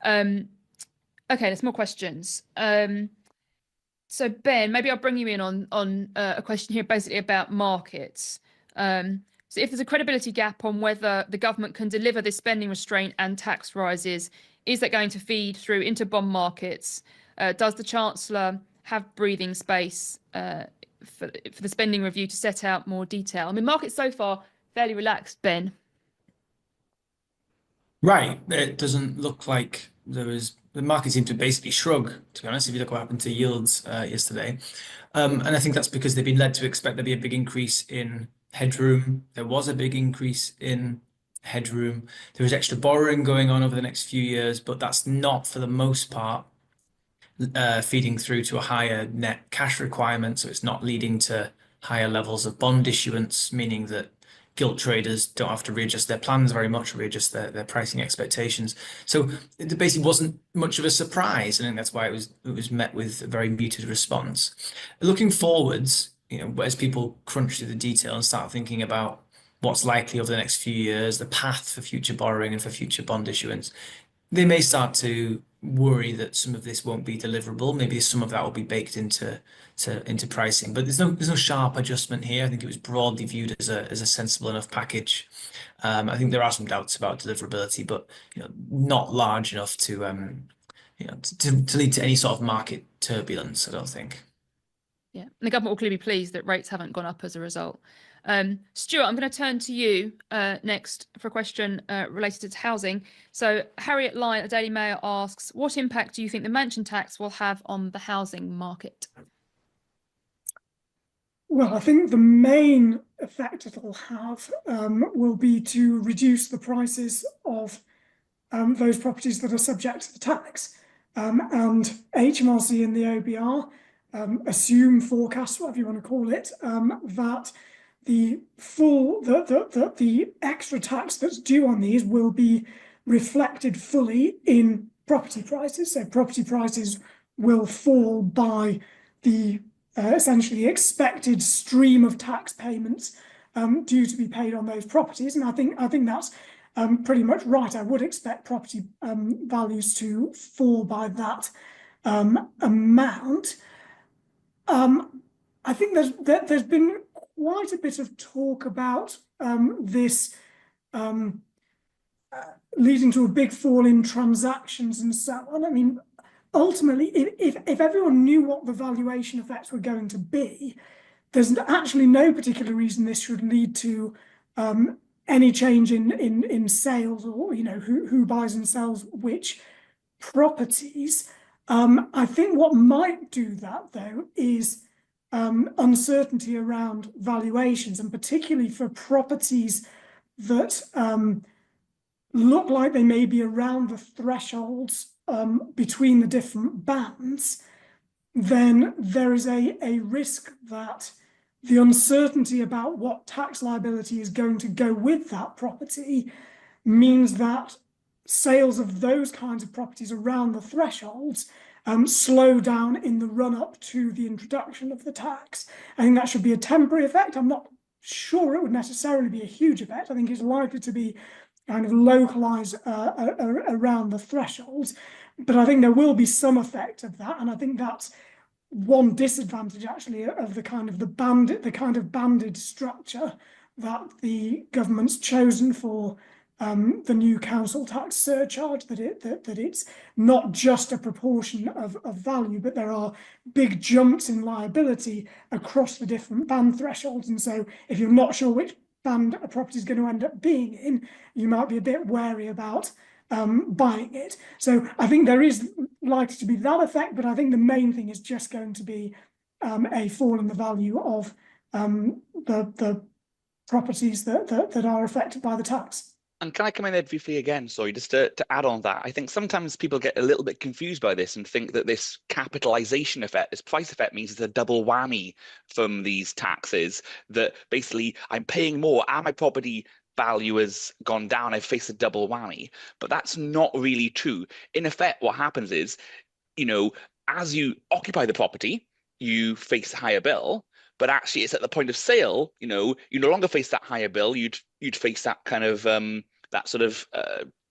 S3: Okay, there's more questions. So Ben, maybe I'll bring you in on a question here basically about markets. So if there's a credibility gap on whether the government can deliver this spending restraint and tax rises, is that going to feed through into bond markets? Does the Chancellor have breathing space for the spending review to set out more detail? I mean, markets so far fairly relaxed, Ben.
S6: Right. It doesn't look like the market seemed to basically shrug, to be honest, if you look what happened to yields yesterday. And I think that's because they've been led to expect there'll be a big increase in headroom. There was a big increase in headroom. There was extra borrowing going on over the next few years, but that's not, for the most part, feeding through to a higher net cash requirement. So it's not leading to higher levels of bond issuance, meaning that gilt traders don't have to readjust their plans very much, readjust their pricing expectations. So it basically wasn't much of a surprise. I think that's why it was met with a very muted response. Looking forwards, as people crunch through the detail and start thinking about what's likely over the next few years, the path for future borrowing and for future bond issuance, they may start to worry that some of this won't be deliverable. Maybe some of that will be baked into pricing, but there's no sharp adjustment here. I think it was broadly viewed as a sensible enough package. I think there are some doubts about deliverability, but not large enough to lead to any sort of market turbulence, I don't think.
S3: Yeah, and the government will clearly be pleased that rates haven't gone up as a result. Stuart, I'm going to turn to you next for a question related to housing. So Harriet Lyon at Daily Mail asks, what impact do you think the mansion tax will have on the housing market?
S7: Well, I think the main effect it'll have will be to reduce the prices of those properties that are subject to the tax. And HMRC and the OBR assume, forecast, whatever you want to call it, that the extra tax that's due on these will be reflected fully in property prices. So property prices will fall by the essentially expected stream of tax payments due to be paid on those properties. And I think that's pretty much right. I would expect property values to fall by that amount. I think there's been quite a bit of talk about this leading to a big fall in transactions and so on. I mean, ultimately, if everyone knew what the valuation effects were going to be, there's actually no particular reason this should lead to any change in sales, or who buys and sells which properties. I think what might do that, though, is uncertainty around valuations, and particularly for properties that look like they may be around the thresholds between the different bands. Then there is a risk that the uncertainty about what tax liability is going to go with that property means that sales of those kinds of properties around the thresholds slow down in the run-up to the introduction of the tax. I think that should be a temporary effect. I'm not sure it would necessarily be a huge effect. I think it's likely to be kind of localized around the thresholds, but I think there will be some effect of that, and I think that's one disadvantage actually of the kind of banded structure that the government's chosen for the new council tax surcharge, that it's not just a proportion of value, but there are big jumps in liability across the different band thresholds. And so if you're not sure which band a property is going to end up being in, you might be a bit wary about buying it. So I think there is likely to be that effect, but I think the main thing is just going to be a fall in the value of the properties that are affected by the tax.
S5: And can I come in there briefly again? Sorry, just to add on that. I think sometimes people get a little bit confused by this and think that this capitalization effect, this price effect, means it's a double whammy from these taxes, that basically I'm paying more and my property value has gone down. I face a double whammy. But that's not really true. In effect, what happens is, as you occupy the property, you face a higher bill. But actually, it's at the point of sale, you no longer face that higher bill. You'd face that kind of that sort of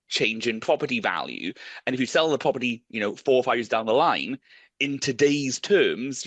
S5: change in property value. And if you sell the property, 4 or 5 years down the line, in today's terms,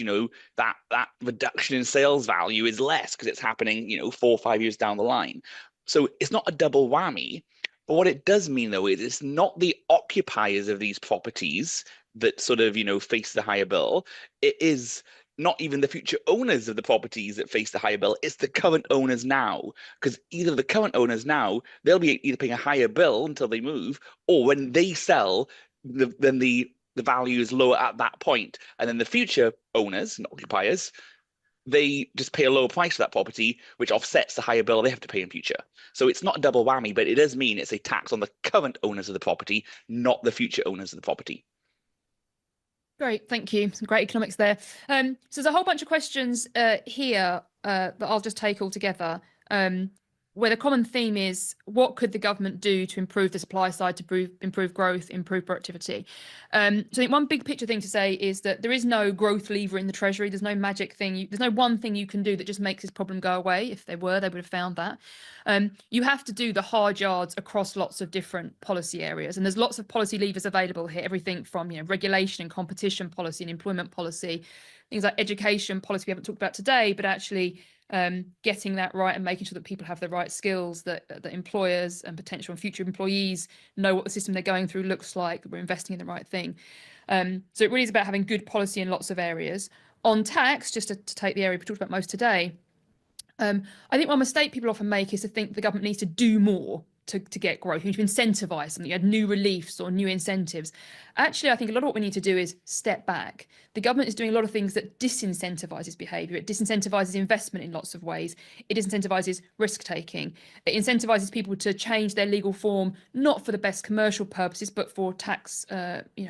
S5: that reduction in sales value is less because it's happening, 4 or 5 years down the line. So it's not a double whammy. But what it does mean, though, is it's not the occupiers of these properties that sort of, face the higher bill. It is not even the future owners of the properties that face the higher bill. It's the current owners now, because either the current owners now, they'll be either paying a higher bill until they move, or when they sell, then the value is lower at that point. And then the future owners and occupiers, they just pay a lower price for that property, which offsets the higher bill they have to pay in future. So it's not a double whammy, but it does mean it's a tax on the current owners of the property, not the future owners of the property.
S3: Great, thank you. Some great economics there. So there's a whole bunch of questions here that I'll just take all together, where the common theme is, what could the government do to improve the supply side, to improve growth, improve productivity? So I think one big picture thing to say is that there is no growth lever in the Treasury. There's no magic thing. There's no one thing you can do that just makes this problem go away. If they were, they would have found that. You have to do the hard yards across lots of different policy areas. And there's lots of policy levers available here, everything from regulation and competition policy and employment policy, things like education policy we haven't talked about today, but actually getting that right and making sure that people have the right skills, that employers and potential and future employees know what the system they're going through looks like, that we're investing in the right thing. So it really is about having good policy in lots of areas. On tax, just to take the area we talked about most today, I think one mistake people often make is to think the government needs to do more. to get growth. You need to incentivize something. You had new reliefs or new incentives. Actually, I think a lot of what we need to do is step back. The government is doing a lot of things that disincentivizes behavior. It disincentivizes investment in lots of ways. It disincentivizes risk taking. It incentivizes people to change their legal form, not for the best commercial purposes, but for tax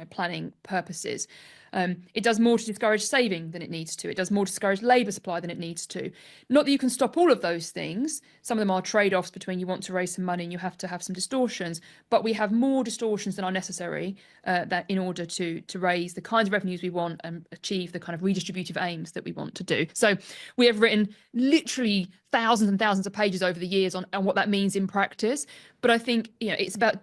S3: planning purposes. It does more to discourage saving than it needs to. It does more to discourage labour supply than it needs to. Not that you can stop all of those things. Some of them are trade-offs between you want to raise some money and you have to have some distortions, but we have more distortions than are necessary that in order to raise the kinds of revenues we want and achieve the kind of redistributive aims that we want to do. So we have written literally thousands and thousands of pages over the years on what that means in practice. But I think it's about,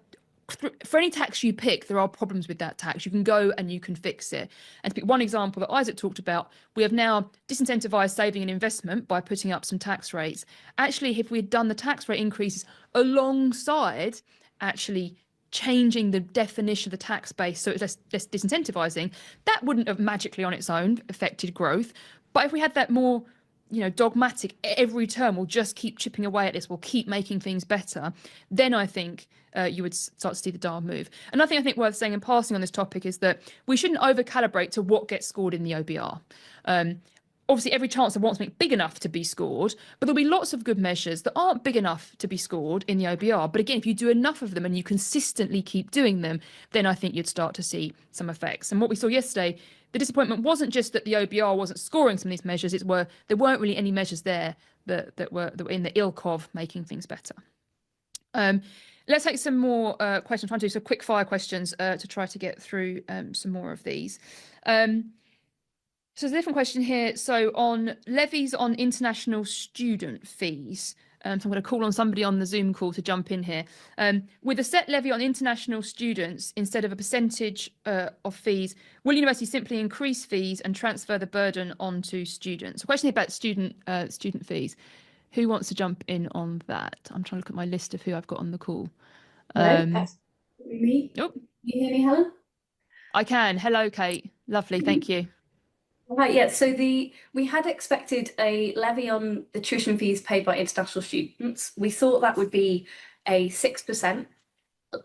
S3: for any tax you pick, there are problems with that tax. You can go and you can fix it. And to pick one example that Isaac talked about, we have now disincentivized saving and investment by putting up some tax rates. Actually, if we had done the tax rate increases alongside actually changing the definition of the tax base so it's less disincentivizing, that wouldn't have magically on its own affected growth. But if we had that more dogmatic, every term we'll just keep chipping away at this, we'll keep making things better, then I think you would start to see the dial move. Another thing I think worth saying in passing on this topic is that we shouldn't over-calibrate to what gets scored in the OBR. Obviously, every chancellor wants something big enough to be scored, but there'll be lots of good measures that aren't big enough to be scored in the OBR. But again, if you do enough of them and you consistently keep doing them, then I think you'd start to see some effects. And what we saw yesterday, the disappointment wasn't just that the OBR wasn't scoring some of these measures, there weren't really any measures there that were in the ilk of making things better. Let's take some more questions. I'm trying to do some quick fire questions to try to get through some more of these. So there's a different question here. So on levies on international student fees, so I'm going to call on somebody on the Zoom call to jump in here. With a set levy on international students instead of a percentage of fees, will universities simply increase fees and transfer the burden onto students? A question about student fees. Who wants to jump in on that? I'm trying to look at my list of who I've got on the call.
S9: Hello, that's me.
S3: Oh,
S9: Can you hear me, Helen?
S3: I can. Hello, Kate. Lovely. Thank you.
S9: Right, yeah, so we had expected a levy on the tuition fees paid by international students. We thought that would be a 6%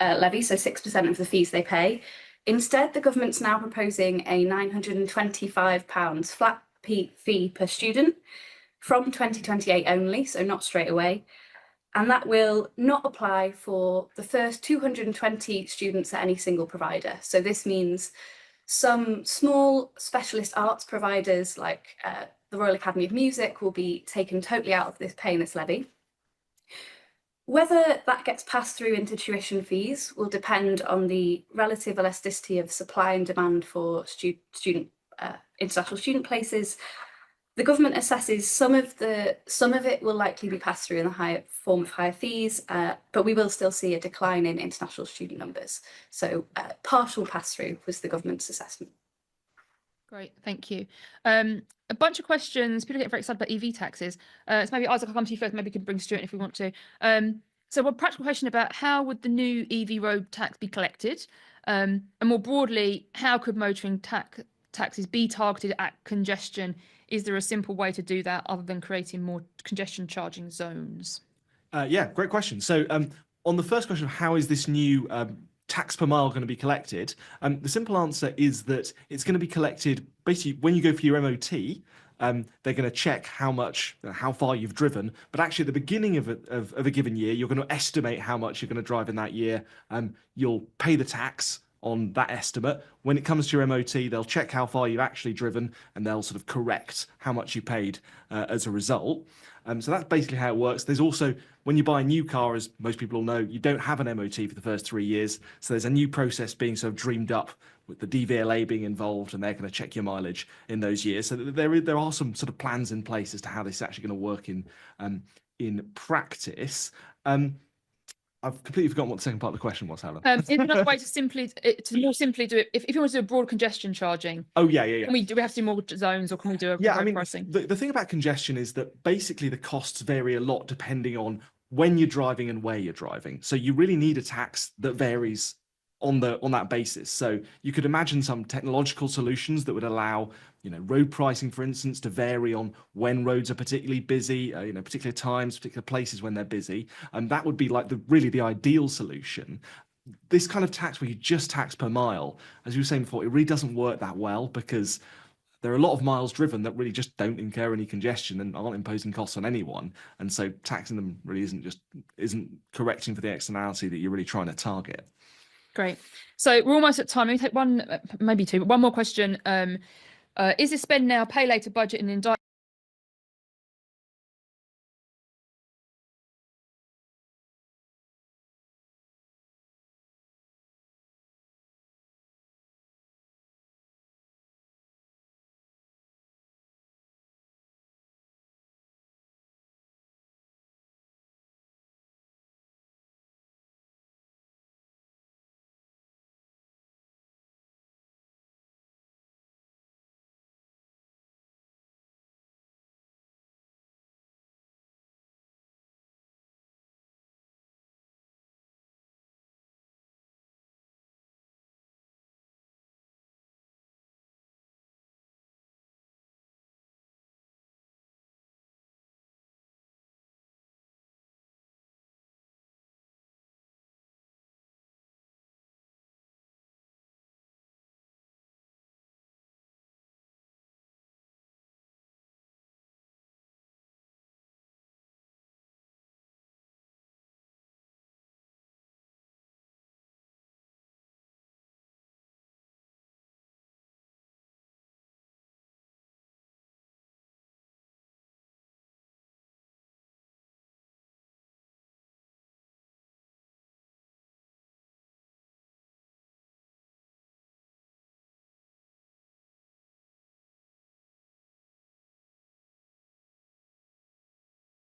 S9: levy, so 6% of the fees they pay. Instead, the government's now proposing a £925 flat fee per student from 2028 only, so not straight away. And that will not apply for the first 220 students at any single provider. So this means some small specialist arts providers like the Royal Academy of Music will be taken totally out of paying this levy. Whether that gets passed through into tuition fees will depend on the relative elasticity of supply and demand for international student places. The government assesses some of it will likely be passed through in the form of higher fees, but we will still see a decline in international student numbers. So partial pass-through was the government's assessment.
S3: Great, thank you. A bunch of questions. People get very excited about EV taxes. So maybe Isaac, I'll come to you first. Maybe we can bring Stuart in if we want to. So one practical question about how would the new EV road tax be collected? And more broadly, how could motoring taxes be targeted at congestion? Is there a simple way to do that other than creating more congestion charging zones?
S1: Yeah, great question. So on the first question of how is this new tax per mile going to be collected, the simple answer is that it's going to be collected basically when you go for your MOT. They're going to check how far you've driven, but actually at the beginning of a given year, you're going to estimate how much you're going to drive in that year. You'll pay the tax on that estimate. When it comes to your MOT, they'll check how far you've actually driven and they'll sort of correct how much you paid as a result. So that's basically how it works. There's also, when you buy a new car, as most people will know, you don't have an MOT for the first 3 years. So there's a new process being sort of dreamed up with the DVLA being involved, and they're going to check your mileage in those years. So there are some sort of plans in place as to how this is actually going to work in practice. I've completely forgotten what the second part of the question was, Helen.
S3: Is there another way to more simply do it? If you want to do a broad congestion charging,
S1: oh yeah.
S3: Do we have to do more zones, or can we do a pricing?
S1: The thing about congestion is that basically the costs vary a lot depending on when you're driving and where you're driving. So you really need a tax that varies on that basis. So you could imagine some technological solutions that would allow, road pricing, for instance, to vary on when roads are particularly busy, particular times, particular places when they're busy. And that would be like really the ideal solution. This kind of tax where you just tax per mile, as you were saying before, it really doesn't work that well because there are a lot of miles driven that really just don't incur any congestion and aren't imposing costs on anyone. And so taxing them really isn't correcting for the externality that you're really trying to target.
S3: Great. So we're almost at time. Let me take one, maybe two, but one more question. Is this spend now, pay later budget and indirect